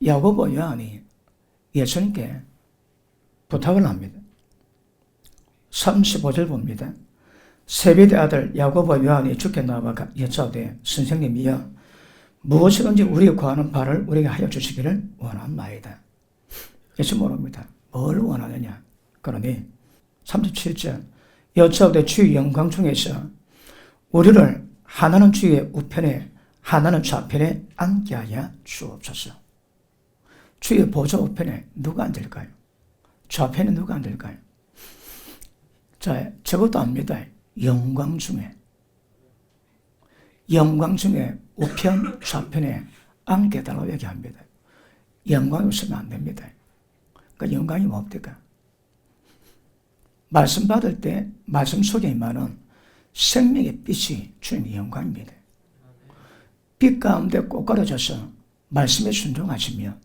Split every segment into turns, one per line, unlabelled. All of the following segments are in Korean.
야고보 요한이 예수님께 부탁을 합니다. 35절 봅니다. 세베대 아들 야고보 요한이 주께 나와 여짜오되 선생님이여 무엇이든지 우리가 구하는 바를 우리에게 하여 주시기를 원하나이다. 예수 모릅니다. 뭘 원하느냐. 그러니 37절 여짜오되 주의 영광 중에서 우리를 하나는 주의 우편에 하나는 좌편에 앉게 하여 주옵소서. 주의 보좌 우편에 누가 앉을까요? 좌편에 누가 앉을까요? 자, 저것도 압니다. 영광 중에 우편, 좌편에 앉게 해달라고 얘기합니다. 영광이 없으면 안 됩니다. 그 영광이 뭡니까? 말씀 받을 때 말씀 속에 임하는 생명의 빛이 주님의 영광입니다. 빛 가운데 꼭 가려져서 말씀에 순종하시면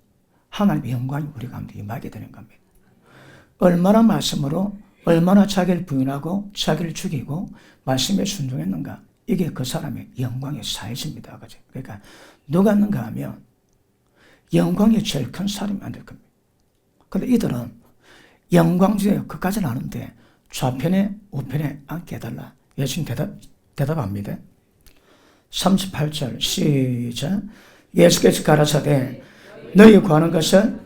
하나님의 영광이 우리 가운데 임하게 되는 겁니다. 얼마나 말씀으로 얼마나 자기를 부인하고 자기를 죽이고 말씀에 순종했는가, 이게 그 사람의 영광의 사이즈입니다. 그러니까 누가 있는가 하면 영광이 제일 큰 사람이 안 될 겁니다. 그런데 이들은 영광 중에 그까지는 아는데 좌편에 우편에 앉게 해달라. 예수님 대답합니다. 38절 시작. 예수께서 가라사대 너희 구하는 것은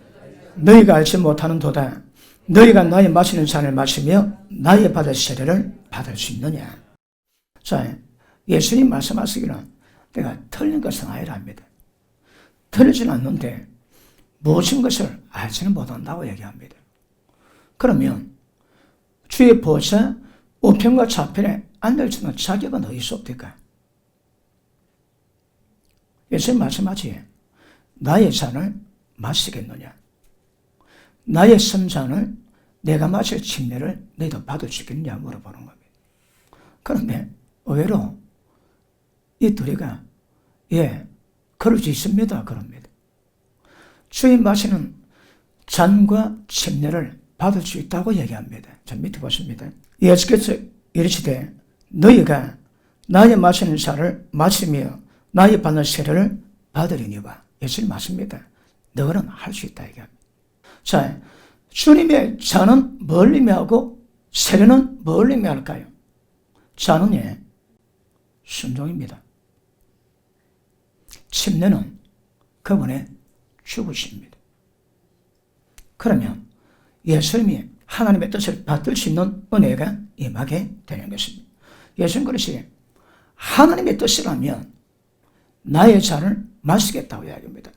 너희가 알지 못하는 도다. 너희가 나의 마시는 잔을 마시며 나의 받을 세례를 받을 수 있느냐. 자, 예수님 말씀하시기는 내가 틀린 것은 아니랍니다. 틀리지는 않는데 무엇인 것을 알지는 못한다고 얘기합니다. 그러면 주의 보좌 우편과 좌편에 앉을 수 있는 자격은 어디 있습니까? 예수님 말씀하지. 나의 잔을 마시겠느냐? 나의 선잔을 내가 마실 침례를 너희도 받을 수 있겠느냐 물어보는 겁니다. 그런데 의외로 이 둘이가 그럴 수 있습니다. 그럽니다. 주인 마시는 잔과 침례를 받을 수 있다고 얘기합니다. 자, 밑에 보십니다. 예수께서 이르시되 너희가 나의 마시는 잔을 마시며 나의 받는 세례를 받으리니와. 예수님 맞습니다. 너는 할 수 있다 얘기합니다. 자, 주님의 잔은 뭘 의미하고 세례는 뭘 의미할까요? 잔은 순종입니다. 침례는 그분의 죽으십니다. 그러면 예수님이 하나님의 뜻을 받을 수 있는 은혜가 임하게 되는 것입니다. 예수님 그러시 하나님의 뜻이라면 나의 잔을 마시겠다고 이야기합니다.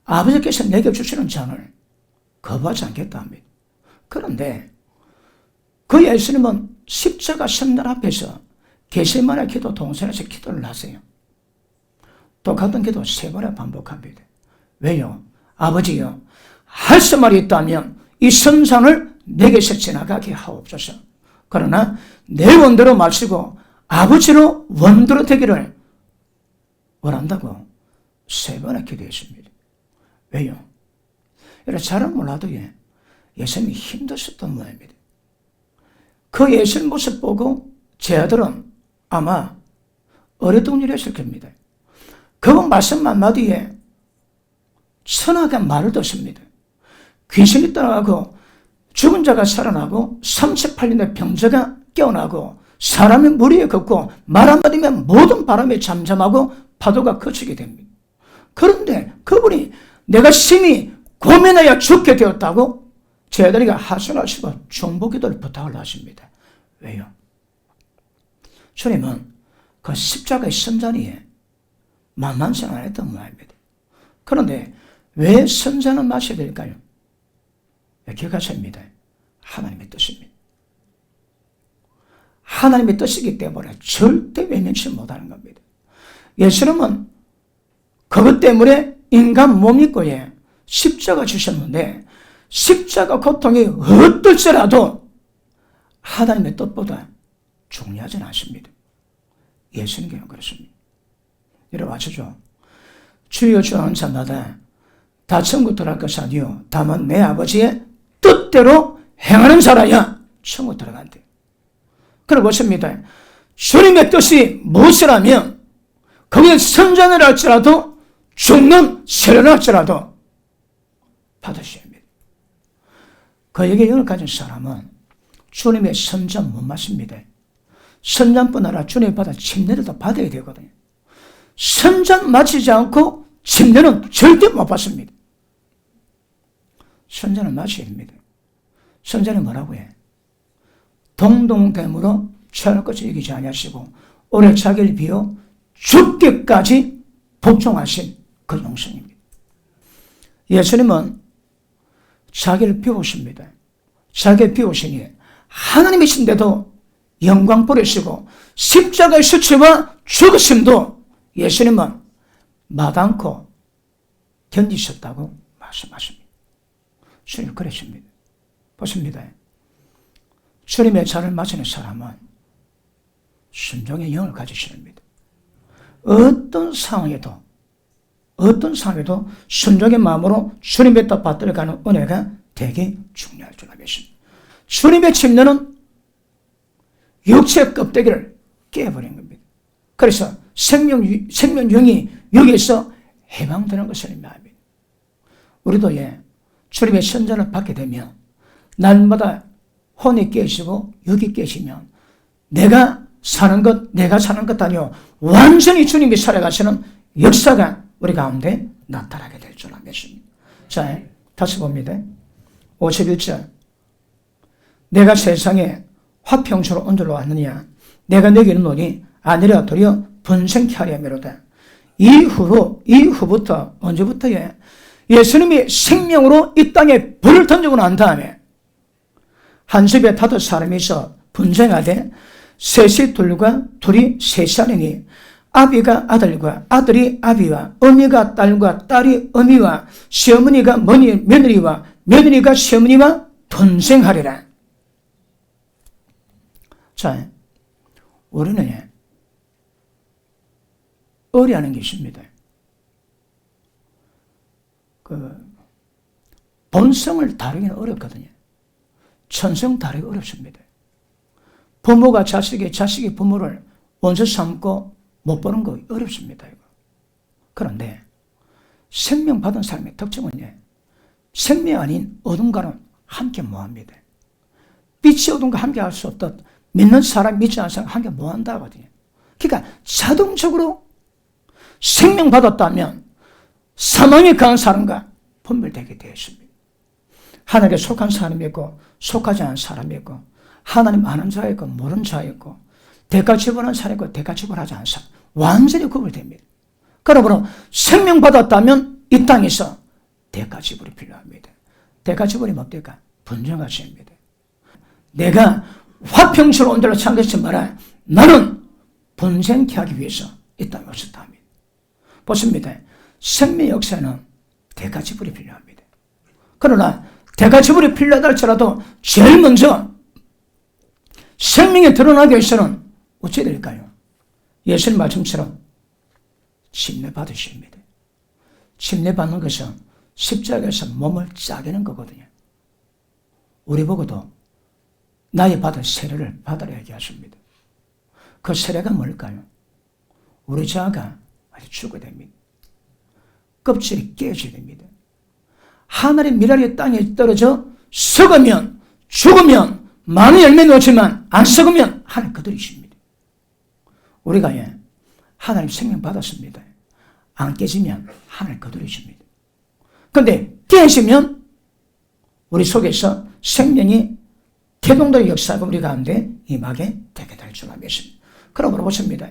아버지께서 내게 주시는 잔을 거부하지 않겠다 합니다. 그런데 그 예수님은 십자가 성전 앞에서 겟세마네 기도 동산에서 기도를 하세요. 똑같은 기도 3번을 반복합니다. 왜요? 아버지요, 할 수 말이 있다면 이 선산을 내게서 지나가게 하옵소서. 그러나 내 원대로 마시고 아버지로 원대로 되기를 원한다고 3번을 기도했습니다. 왜요? 여러분 잘은 몰라도 예수님이 힘드셨던 모양입니다. 그 예수님 모습 보고 제 아들은 아마 어리둥절했을 겁니다. 그분 말씀 한마디에 천하가 말을 듣습니다. 귀신이 떠나가고 죽은 자가 살아나고 38년의 병자가 깨어나고 사람이 물 위에 걷고 말 한마디면 모든 바람에 잠잠하고 파도가 그치게 됩니다. 그런데 그분이 내가 심히 고민하여 죽게 되었다고 제 아들이가 하소연하시고 중보기도를 부탁을 하십니다. 왜요? 주님은 그 십자가의 선잔위에 만만치 않았던 모양입니다. 그런데 왜 선잔을 마셔야 될까요? 기억하십니다. 하나님의 뜻입니다. 하나님의 뜻이기 때문에 절대 외면치 못하는 겁니다. 예수님은 그것 때문에 인간 몸 입고 십자가 주셨는데 십자가 고통이 어떨지라도 하나님의 뜻보다 중요하지는 않습니다. 예수님께는 그렇습니다. 여러분 아시죠? 주여 주 하는 자마다 다 천국 들어갈 것이 아니요 다만 내 아버지의 뜻대로 행하는 자라야 천국 들어간대. 그럼 보십니다. 주님의 뜻이 무엇이라면 거기에 선전을 할지라도 죽는 세례를 할지라도 받으셔야 합니다. 그에게 영을 가진 사람은 주님의 선잔 못 마십니다. 선잔뿐 아니라 주님이 받은 침례를 더 받아야 되거든요. 선잔 마시지 않고 침례는 절대 못 받습니다. 선잔을 마셔야 됩니다. 선잔이 뭐라고 해? 동동됨으로 취할 것을 이기지 아니하시고 오래 자기를 비워 죽기까지 복종하신 그 용성입니다. 예수님은 자기를 비우십니다. 자기를 비우시니 하나님이신데도 영광 뿌리시고 십자가의 수치와 죽으심도 예수님은 마다않고 견디셨다고 말씀하십니다. 주님 그러십니다. 보십니다. 주님의 잔을 마시는 사람은 순종의 영을 가지십니다. 어떤 상황에도 순종의 마음으로 주님의 뜻 받들어가는 은혜가 되게 중요할 줄 알겠습니다. 주님의 침례는 육체의 껍데기를 깨버린 겁니다. 그래서 생명령이 여기에서 해방되는 것을 의미합니다. 우리도 주님의 선전을 받게 되면 날마다 혼이 깨지고 육이 깨지면 내가 사는 것 아니요 완전히 주님이 살아가시는 역사가 우리 가운데 나타나게 될 줄 알겠습니다. 자, 다시 봅니다. 51절. 내가 세상에 화평초로 온줄로 왔느냐 내가 너에게 이르노니 아니라 도리어 번성케 하려 함이로다. 이후부터 언제부터요? 예수님이 생명으로 이 땅에 불을 던지고 난 다음에 한 집에 5 사람이 있어 분쟁하되 셋이 둘이 셋이 하느니 아비가 아들과 아들이 아비와 어미가 딸과 딸이 어미와 시어머니가 며느리와 며느리가 시어머니와 분쟁하리라. 자, 우리는 의리하는 게 있습니다. 본성을 다루기는 어렵거든요. 천성 다루기 어렵습니다. 부모가 자식이 부모를 원수 삼고 못 보는 거 어렵습니다. 이거. 그런데 생명 받은 사람의 특징은 생명 아닌 어둠과는 함께 뭐합니다. 빛이 어둠과 함께 할 수 없듯 믿는 사람, 믿지 않는 사람 함께 뭐한다 하거든요. 그러니까 자동적으로 생명 받았다면 사망에 강한 사람과 분별되게 되어 있습니다. 하나님께 속한 사람이 있고 속하지 않은 사람이 있고 하나님 아는 자가 있고 모르는 자가 있고 대가 지불하는 사람이 있고 대가 지불하지 않은 사람 완전히 구별됩니다. 그러므로 생명 받았다면 이 땅에서 대가 지불이 필요합니다. 대가 지불이 뭡니까? 분쟁하십니다. 내가 화평처럼 온들로 참겠지 마라. 나는 분쟁케 하기 위해서 이 땅에 왔었다 합니다. 보십니다. 생명 역사는 대가 지불이 필요합니다. 그러나 대가 지불이 필요하다 할지라도 제일 먼저 생명이 드러나기 위해서는 어찌 될까요? 예수님 말씀처럼 침례 받으십니다. 침례 받는 것은 십자가에서 몸을 짜기는 거거든요. 우리 보고도 나의 받은 세례를 받으라 얘기하십니다. 그 세례가 뭘까요? 우리 자아가 아주 죽어야 됩니다. 껍질이 깨져야 됩니다. 하늘의 미랄이 땅에 떨어져 썩으면 죽으면 많은 열매 놓지만 안 썩으면 하늘 그들이십니다. 우리가 하나님 생명 받았습니다. 안 깨지면 하늘 그들이십니다. 그런데 깨지면 우리 속에서 생명이 태동도의 역사가 우리 가운데 임하게 되게 될 줄 알겠습니다. 그러므로 보십니다.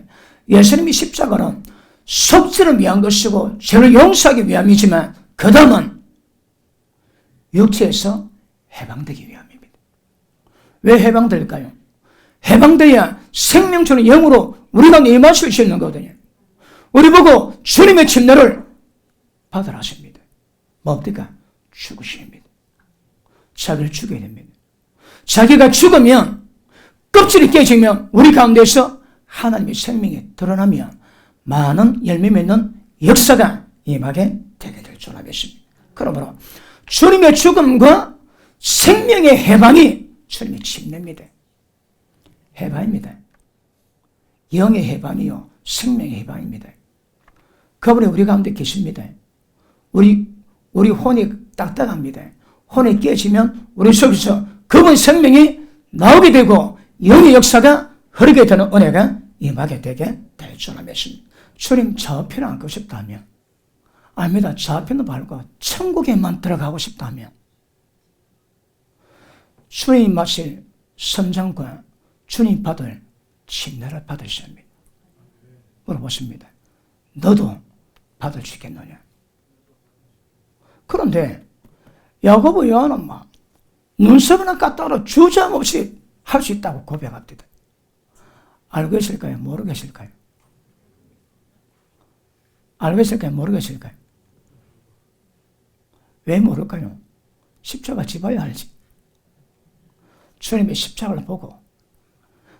예수님이 십자가는 속죄를 위한 것이고 죄를 용서하기 위함이지만 그 다음은 육체에서 해방되기 위함입니다. 왜 해방될까요? 해방돼야 생명처럼 영으로 우리가 임하실 수 있는 거거든요. 우리 보고 주님의 침례를 받으라 하십니다. 뭡니까? 죽으십니다. 자기를 죽여야 됩니다. 자기가 죽으면 껍질이 깨지면 우리 가운데서 하나님의 생명이 드러나면 많은 열매 맺는 역사가 임하게 되게 될 줄 알겠습니다. 그러므로 주님의 죽음과 생명의 해방이 주님의 침례입니다. 해방입니다. 영의 해방이요 생명의 해방입니다. 그분이 우리 가운데 계십니다. 우리 우리 혼이 딱딱합니다. 혼이 깨지면 우리 속에서 그분 생명이 나오게 되고 영의 역사가 흐르게 되는 은혜가 임하게 되게 될 줄로 믿습니다. 주님 저편을 안고 싶다면, 아닙니다. 저편도 말고 천국에만 들어가고 싶다면 주님 마실 선장과 주님 받을 침례를 받으셔야 합니다. 물어보십니다. 너도 받을 수 있겠느냐? 그런데 야고보 요한은 막 눈썹이나 까딱으로 주저함없이 할 수 있다고 고백합니다. 알고 계실까요? 모르고 계실까요? 알고 계실까요? 모르고 계실까요? 왜 모를까요? 십자가 집어야 알지. 주님의 십자가를 보고.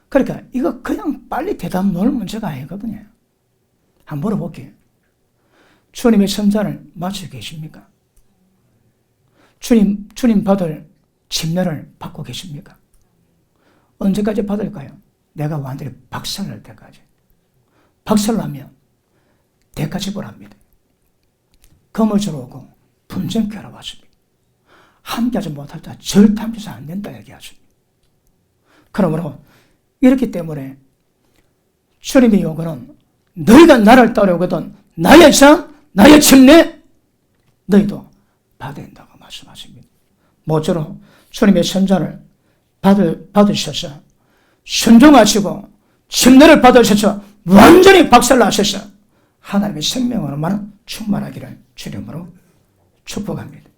그러니까 이거 그냥 빨리 대답 놓을 문제가 아니거든요. 한번 물어볼게요. 주님의 선자를 마치고 계십니까? 주님 받을 침례를 받고 계십니까? 언제까지 받을까요? 내가 완전히 박살날 때까지. 박살나면 대가 지불합니다. 검을 들어오고 분쟁케 하러 왔습니다. 함께하지 못할 때 절대 함께해서 안 된다 얘기하십니다. 그러므로 이렇기 때문에 주님의 요구는 너희가 나를 따르거든 나의 상, 나의 침례 너희도 받아야 된다고 말씀하십니다. 모쪼록 주님의 선자를 받으셔서 순종하시고 침례를 받으셔서 완전히 박살나셔서 하나님의 생명으로만 충만하기를 주님으로 축복합니다.